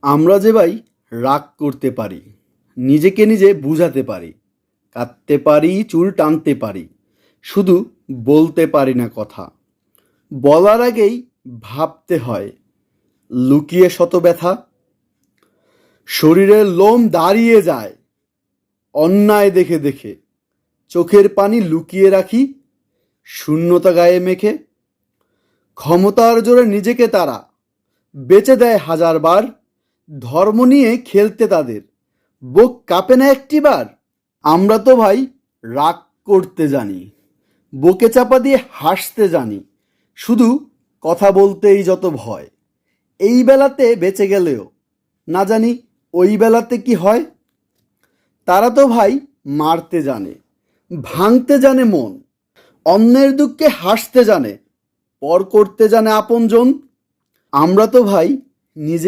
আমরা যে ভাই রাগ করতে পারি, নিজেকে নিজে বুঝাতে পারি, কাঁদতে পারি, চুল টানতে পারি, শুধু বলতে পারি না কথা। বলার আগেই ভাবতে হয়, লুকিয়ে শত ব্যথা। শরীরের লোম দাঁড়িয়ে যায় অন্যায় দেখে দেখে, চোখের পানি লুকিয়ে রাখি শূন্যতা গায়ে মেখে। ক্ষমতার জোরে নিজেকে তারা বেচে দেয় হাজারবার, ধর্ম নিয়ে খেলতে তাদের বুক কাঁপে না একটিবার। আমরা তো ভাই রাগ করতে জানি, বুকে চাপা দিয়ে হাসতে জানি, শুধু কথা বলতেই যত ভয়। এই বেলাতে বেঁচে গেলেও না জানি ওই বেলাতে কি হয়। তারা তো ভাই মারতে জানে, ভাঙতে জানে মন, অন্যের দুঃখে হাসতে জানে, পর করতে জানে আপনজন। আমরা তো ভাই নিজে